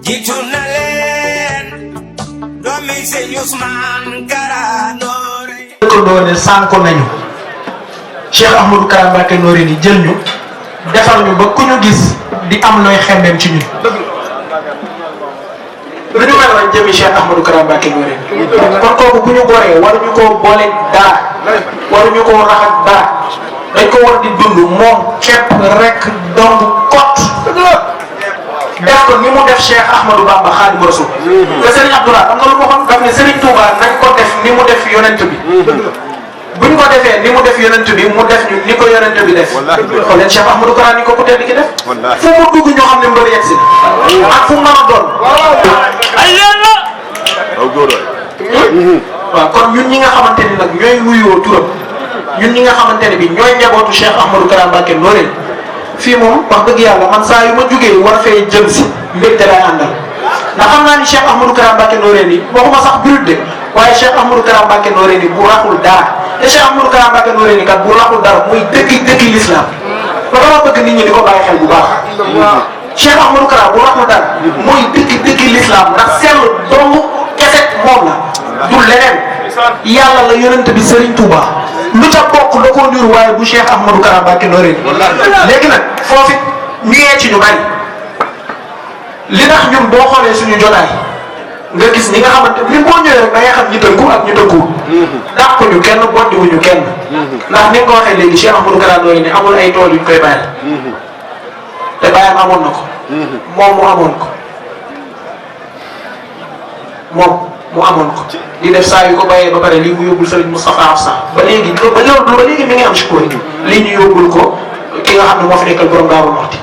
jiitu na leen doomi Sëñ Ousmane Kara Noreyni ko doone sànko nañu Cheikh Ahmadou Kara Mbacké Noreyni jël ñu defal ñu ba ku ñu gis di am looy xemmeem ci ñun lu ñu mel woon jëmi Cheikh Ahmadou Kara Mbacké Noreyni kon kooku bu ñu goree waruñu koo boole dara waruñu koo raxat dara dañ ko war di dund moom képp rek dong kot def ko ni mu def Cheikh Ahmadou Bamba Khadimu Rasul te Serigne Abdoulaye am na lu ma waxoon daf ne Serigne Touba nañ ko def ni mu def yonent bi buñ ko defee ni mu def yonent bi mu def ñu ni ko yonent bi def xool leen Cheikh Ahmadou Kara ni ko ku tedd ki def fu mu dugg ñoo xam ne mbër yegg si ak fu mu mën a doon ay leen la waaw kon ñun ñi nga xamante ni nag ñooy wuyoo turam ñun ñi nga xamante ne bi ñooy njabootu Cheikh Ahmadou Kara Mbacké Noreyni fii moom wax dëgg yàlla man saa yu ma jugee war a fay jëm si mbégte lay àndal ndax xam naa ni Cheikh Ahmadou Kara Mbacké Noreyni waxuma sax brut de waaye Cheikh Ahmadou Kara Mbacké Noreyni bu raxul dara te Cheikh Ahmadou Kara Mbacké Noreyni kat bu raxul dara muy dëgg l'islam ba dama bëgg nit ñi di ko bàyyi xel bu baax Cheikh Ahmadou Kara bu raxul dara muy dëgg l'islam ndax sell doomu kese moom la du leneen yàlla la yonent bi Serigne Touba lu ca bokk da koo niru waaye bu Cheikh Ahmadou Kara Mbacké Noreyni léegi nag foofu ñu yee ci ñu bari li tax ñun boo xoolee suñu jotaay nga gis ñi nga xamante ni boo ñëwee rek da ngay xam ñi dënku ak ñu dënku dàq ñu kenn boddiwuñu kenn ndax ni nga ko waxee léegi Cheikh Ahmadou Kara Noreyni amul ay tool yuñ koy bàyyil te bàyyam amoon na ko moom mu amoon ko moom mu amoon ko di def saa yu ko bàyyee ba pare lii mu yóbbul Serigne Moustapha Afsa ba léegi ba léegi mi ngi am si kóor lii ñu yóbbul ko ki nga xam ne moo fi nekkal borom Daaru Muxti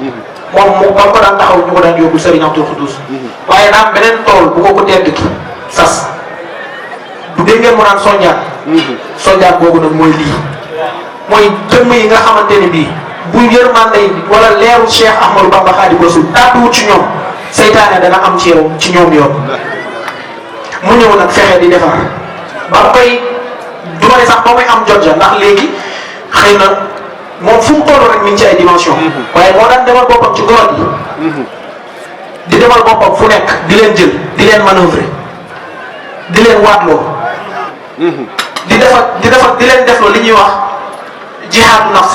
moom mu ba ko daan taxaw ñu ko daan yóbbul Serigne Abdou Khoudous waaye naam beneen tool bu ko tedd ki sas bu dee ngeen mu naan sonjaat sonjaat boobu nag mooy lii mooy jëmm yi nga xamante ne bii bu yërmande yi wala leeru Cheikh Ahmadou Bamba Khadimu Rasul tàbbiwut ci ñoom seytaane dana am ci yow ci ñoom yoon mu ñëw nag fexe di defar ba koy du ma ne sax ba muy am jot ja ndax léegi xëy na moom fu mu toll rek mi ngi ci ay dimension waaye moo daan demal boppam ci góor yi di demal boppam fu nekk di leen jël di leen manœuvrer di leen waatloo di defar di leen defloo li ñuy wax jihaadu nafs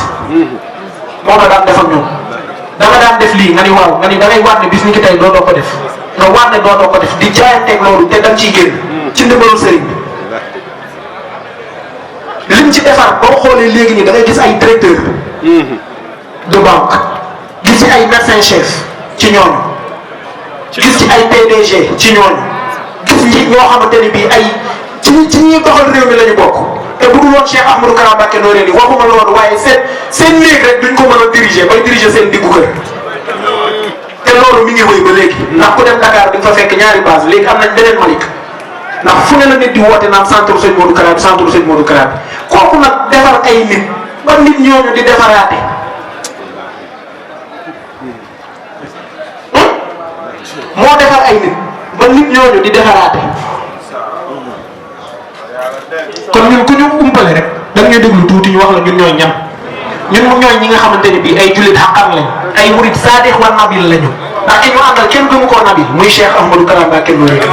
moom la daan def ak ñoom dama daan def lii nga ni waaw nga ni da ngay waat ne bis ni ki tey dootoo ko def nga waat ne dootoo ko def di jaayanteeg loolu te danga ciy génn ci ndimbalu sëriñ bi lim ci defar boo xoolee léegi nii da ngay gis ay directeur de banque gis ci ay médecin chef ci ñooñu gis ci ay PDG ci ñooñu gis ci ñoo xamante ni bii ay ci ñi doxal réew mi la ñu bokk te bu dul woon Cheikh Ahmadou Kara Mbacké Noreyni waxuma loolu waaye seen néeg rek duñ ko mën a diriger bay diriger seen diggu kër te loolu mi ngi wéy ba léegi ndax ku dem Dakar di nga fa fekk ñaari base léegi am nañ beneen Malick ndax fu ne la nit di woote naan centre Sëñ Modou Kara bi centre Sëñ Modou Kara bi kooku nag defar ay nit ba nit ñooñu di defaraate moo defar ay nit ba nit ñooñu di defaraate kon ñun ku ñu umpale rek da ngay déglu tuuti ñu wax la ñun ñooy ñam ñun ñooy ñi nga xamante ne bii ay jullit xaqan lañ ay murid saadix wa nabil lañu ndax ki ñu àndal kenn gëmu koo nabil muy Cheikh Ahmadou Kara Mbacké Noreyni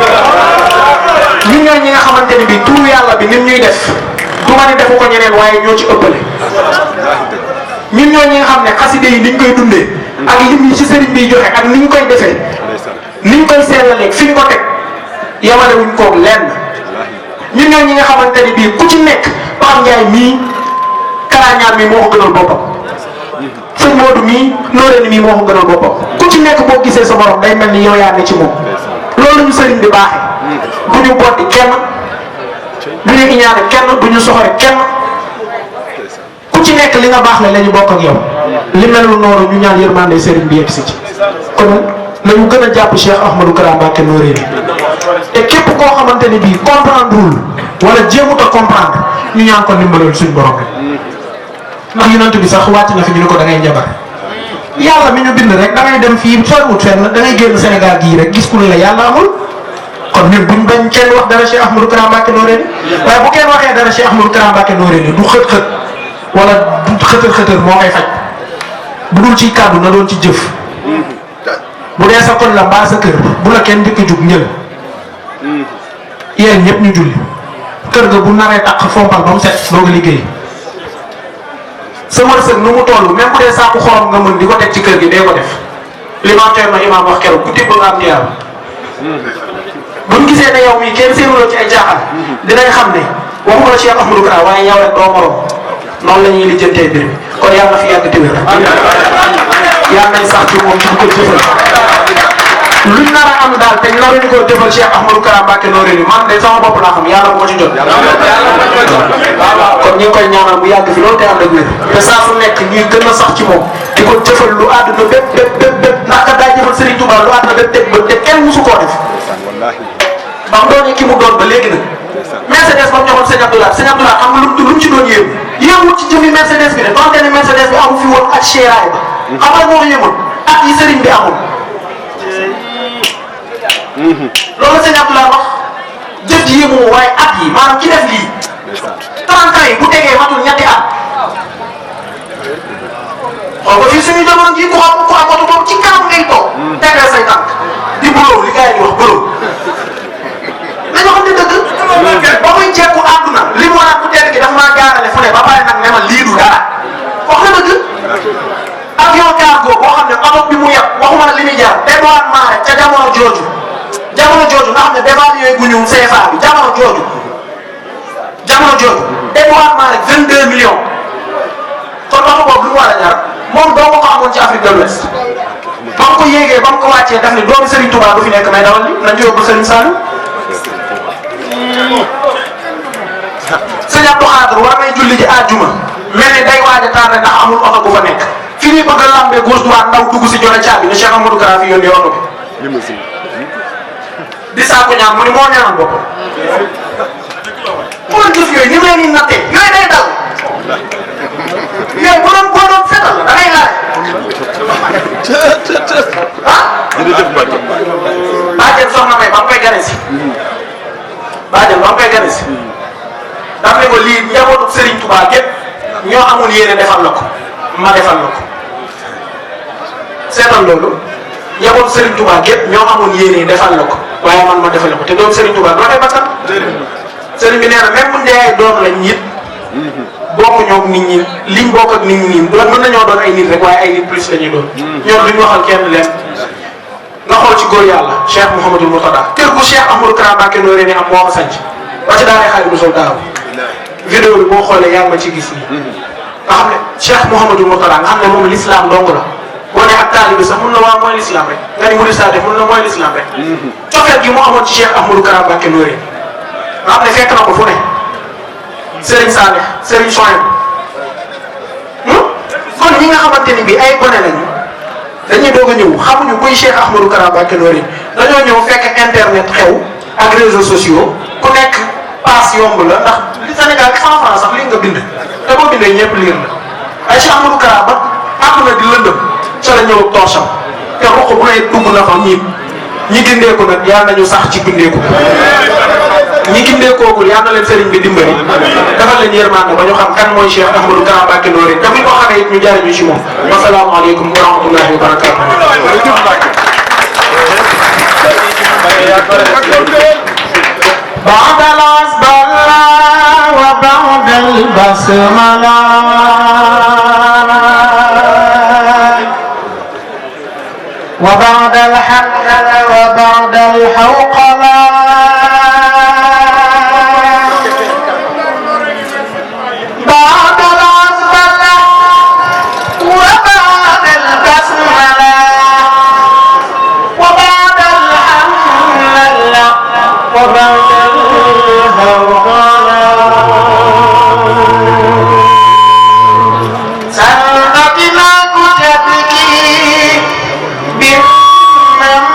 ñun ñooy ñi nga xamante ne bii turu yàlla bi nit ñuy def du ma ne defu ko ñeneen waaye ñoo ci ëppale ñun ñooy ñi nga xam ne xaside yi niñ koy dundee ak lim yi ci sëriñ bi joxe ak niñ koy defee niñ koy seetlalee fi ñu ko teg yamale wuñ koog lenn ñun ñooy ñi nga xamante ne bii ku ci nekk Pape Ndiaye mii Kara Ñaan mii moo ko gënal boppam sëñ Modou mii Noreyni mii moo ko gënal boppam ku ci nekk boo gisee sa borom day mel ni yow yaa ne ci moom loolu la ñu sëriñ bi baaxee bu ñu boddi kenn bu ñu iñaane kenn bu ñu soxore kenn ku ci nekk li nga baax la ñu bokk ak yow li melul noonu ñu ñaan yërmande sëriñ bi yegg si ci kon nañu gën a jàpp Cheikh Ahmadou Kara Mbacké Noreyni te képp koo xamante ni bii comprendre wul wala jéemut a comprendre ñu ñaan ko ndimbalal suñ borom rek ndax yonent bi sax wàcc na fi ñu ne ko da ngay njabar yàlla mi ñu bind rek da ngay dem fii soriwut fenn da ngay génn Sénégal gii rek gis ku ne la yàlla amul kon ñun buñ bañ kenn wax dara Cheikh Ahmadou Kara Mbacké Noreyni waaye bu kenn waxee dara Cheikh Ahmadou Kara Mbacké Noreyni du xët-xët wala du xëtër-xëtër moo koy faj bu dul ci kàddu na doon ci jëf bu dee sa koñ la mbaa sa kër bu la kenn njëkk a jug njël yéen ñëpp ñu julli kër ga bu naree tàq fompal ba mu set doog a liggéey sa wërsëg nu mu toll même bu dee saaku xorom nga mën di ko teg ci kër gi dee ko def li ma teel ma imaam wax keroog ku tibb nga am tiyaaba buñ gisee ne yow mii kenn séenuloo ci ay jaaxal dinañ xam ne waxuma la Cheikh Ahmadou Kara waaye yow rek doo morom noonu la ñuy lijjantee mbir mi kon yàlla na fi yàgg te wér yàlla nañ sax ci moom ci ko jëfal luñ nar a am daal te naruñu ko defal Cheikh Ahmadou Kara Mbacké Noreyni man de sama bopp laa xam yàlla bu ma ci jot. kon ñu ngi koy ñaanal mu yàgg fi loolu te ànd ak wér te saa su nekk ñuy gën a sax ci moom di ko jëfal lu àdduna bépp ndax kat daa jëfal Serigne Touba lu àdduna bépp teg ba te kenn musu koo def. ba mu doonee ki mu doon ba léegi nag Mercedes ba mu joxoon sëñ Abdoulaye xam nga lu mu ci doon yéemu yéemul ci jëmmi Mercedes bi de donte ne Mercedes bi amu fi woon ak chéraay ba xam nga moo yéemul ak yi Serigne bi amul. loolu sëñ Abdoulaye wax jëf ji yéemu waaye at yi maanaam ci def lii 30 ans yi bu tegee matul ñetti at xool ko fii suñu jamono jii ku am oto boobu ci kanam ngay toog tegee say tànk di buloo li gars yi di wax buloo dañoo xam ne dëgg ba muy jekku àdduna li mu naan ku tedd gi dafa maa jaarale fu ne ba pare nag ne ma lii du dara wax na dëgg avion cargo boo xam ne oto bi mu yeb waxuma la li muy jaar dédouanement rek ca jamono jooju nga xam ne dévalué gu ñu CFA bi jamono jooju dédouanement rek 22 millions kon oto boobu lu mu war a jar moom doo ko amoon ci Afrique de l'Ouest ba mu ko yéegee ba mu ko wàccee daf ne doomu Serigne Touba du fi nekk may dawal li nañ yóbbu Serigne Saliou sëñ Abdou Khadre war nay julli ji àjjuma mel ni day waaj a tardé ndax amul oto bu fa nekk fi ñuy bëgg a lambee gauche droite ndaw dugg si joxe caabi ne Cheikh Ahmadou Kara fi yónnee oto bi di saako ñaan mu ni moo ñaanal boppam xool jëf yooyu ni mu leen di nattee yooyu day dal yooyu boo doon seetal da ngay laaj bàjjen soxna May ba mu koy gane si daf ne ko lii njabootu Serigne Touba gépp ñoo amul yéene defal la ko ma defal la ko seetal loolu njabootu Serigne Touba gépp ñoo amul yéene defal la ko waaye man ma defal la ko te doom Serigne Touba doo dee bakkan Serigne bi nee na même bu ñu dee ay doom lañ it bokkuñoo ak nit ñi liñ bokk ak nit ñi doon mën nañoo doon ay nit rek waaye ay nit plus la ñuy doon. ñoom duñ waxal kenn leen nga xool ci góor yàlla Cheikh Mouhamadul Mourtada kër gu Cheikh Ahmadou Kara Mbacké Noreyni am moo ko sanc ba ci daanee xarit bu sol daaw vidéo bi boo xoolee yaa ngi ma ci gis nii nga xam ne Cheikh Mouhamadul Mourtada nga xam ne moom l'islam dong la boo nee ak taalibe sax mun na waa mooy l'islam rek nga ni murid saadix mun na mooy l'islam rek cofeel gi mu amoon ci Cheikh Ahmadou Kara Mbacké Noreyni nga xam ne fekk na ko fu ne Serigne Saleh Serigne Soin kon ñi nga xamante ni bii ay gone lañu dañuy doog a ñëw xamuñu kuy Cheikh Ahmadou Kara Mbacké Noreyni dañoo ñëw fekk internet xew ak réseaux sociaux ku nekk paas yomb la ndax li Sénégal 100 francs sax li nga bind te boo bindee ñëpp liir la ay Cheikh Ahmadou Kara ba àdduna di lëndëm ca la ñëw toosam te roq bu ne dugg na fa ñi gindeeku nag yàlla nañu sax ci gindeeku ñi gindeekoogul yàlla na leen sëriñ bi dimbali defal leen yërmande ba ñu xam kan mooy Cheikh Ahmadou Kara Mbacké Noreyni te buñ ko xamee it ñu jariñu ci moom wasalaamaaleykum wa rahmatullahi wa barakatuh بعد العزبلة وبعد البسملة وبعد الحمد وبعد الحوقلة بعد العزبلة وبعد البسملة وبعد الحمد وبعد الحوقلة سنتنا كتبكي بالنمل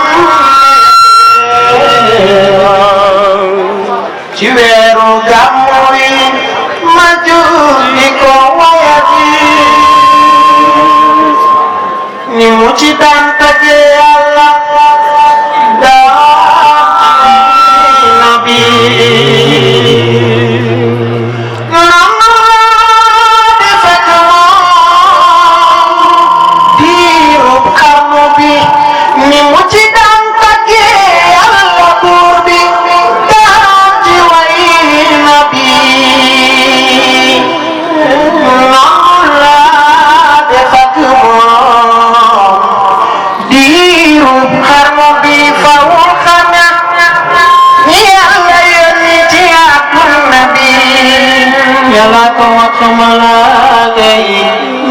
yàlla ko wax malaaka yi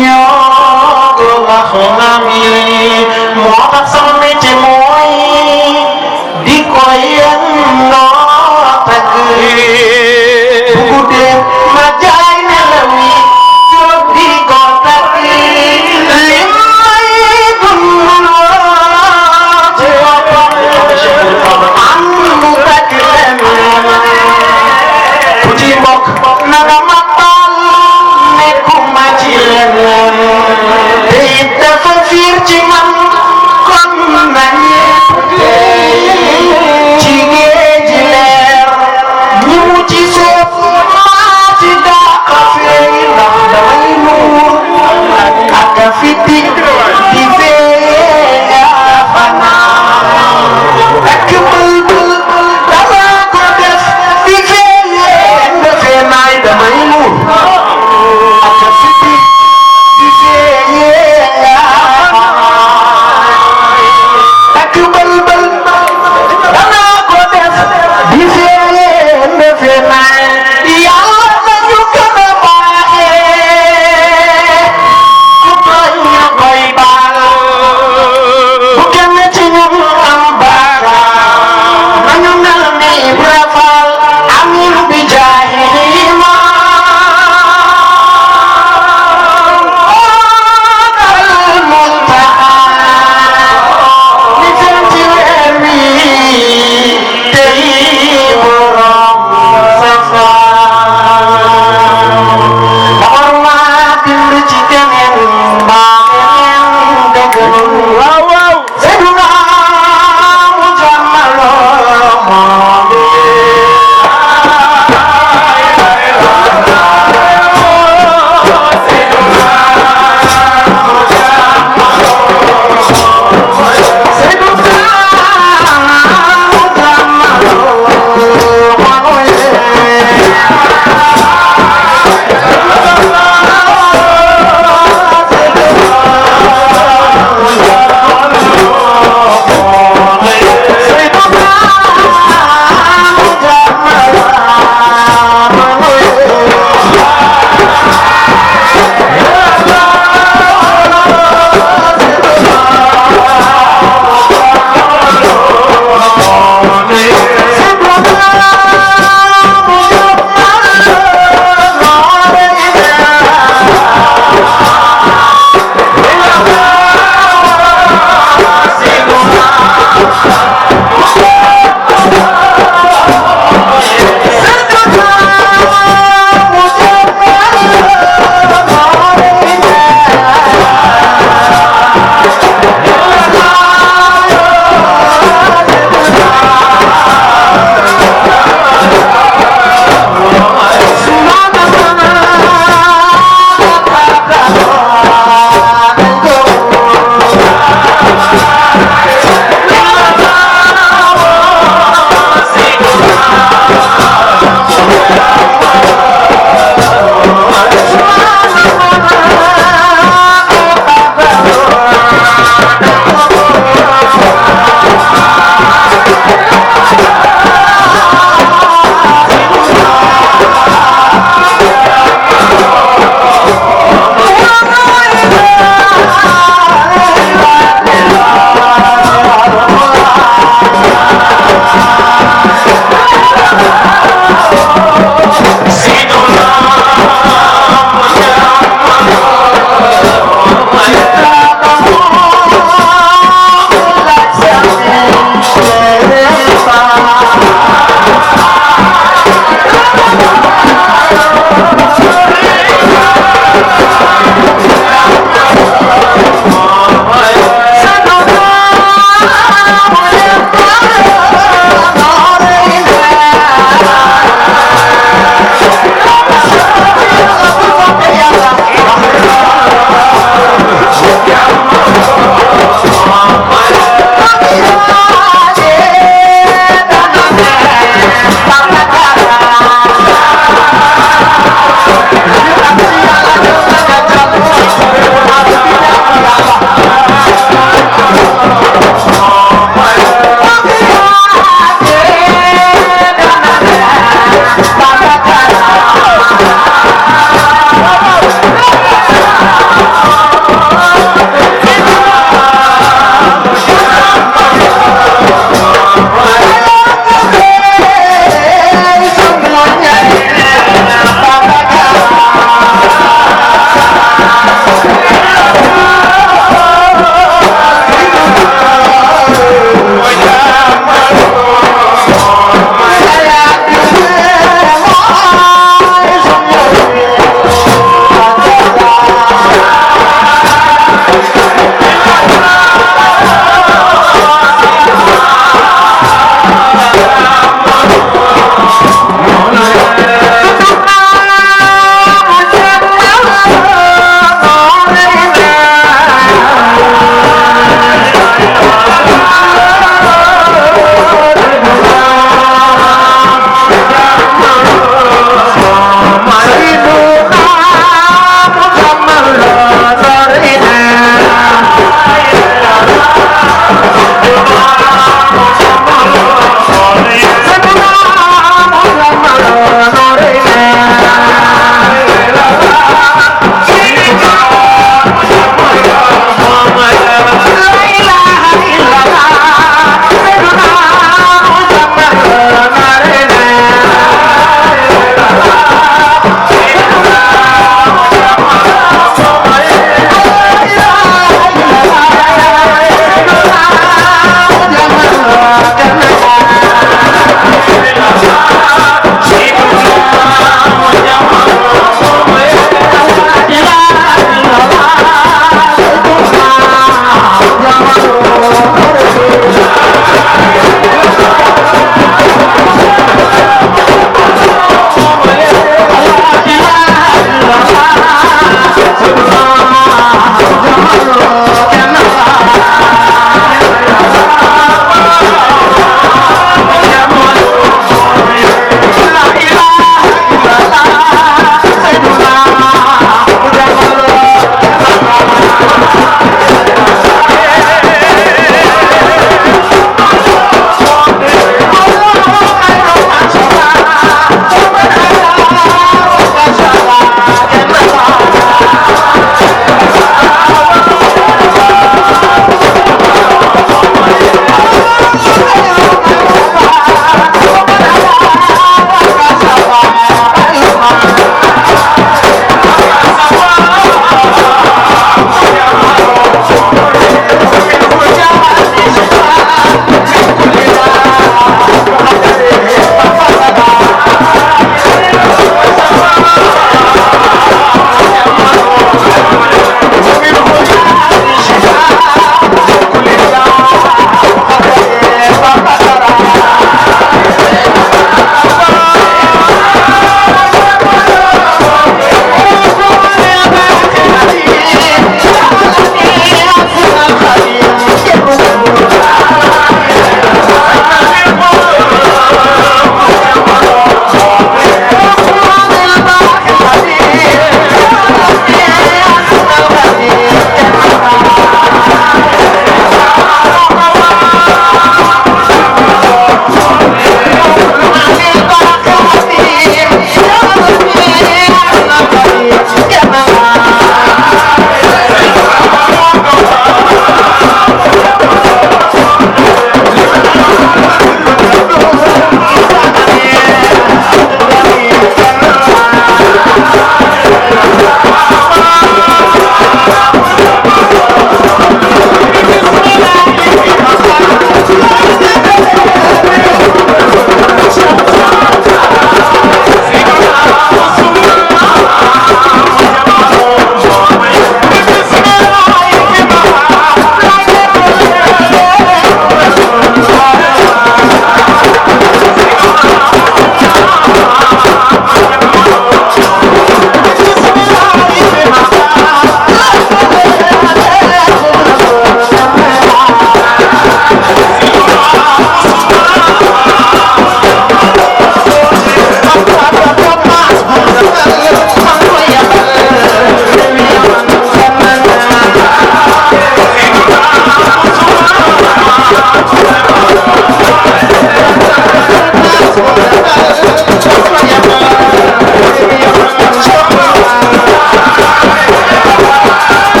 ñoo ko wax nabi moo tax sama métier mooy di ko yendoo tagg bu guddee ma jaay nelaw yi jóg di ko tagg li may dundaloo ci boppam am mu tagg leen ku ci mbokk na nga ma baal nekkuma ci leen te it dafa fiir ci man kon nañ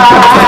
Yes.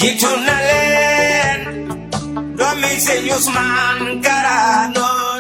jiitu na leen doomi Sëñ Usmaan Kara Nooreyni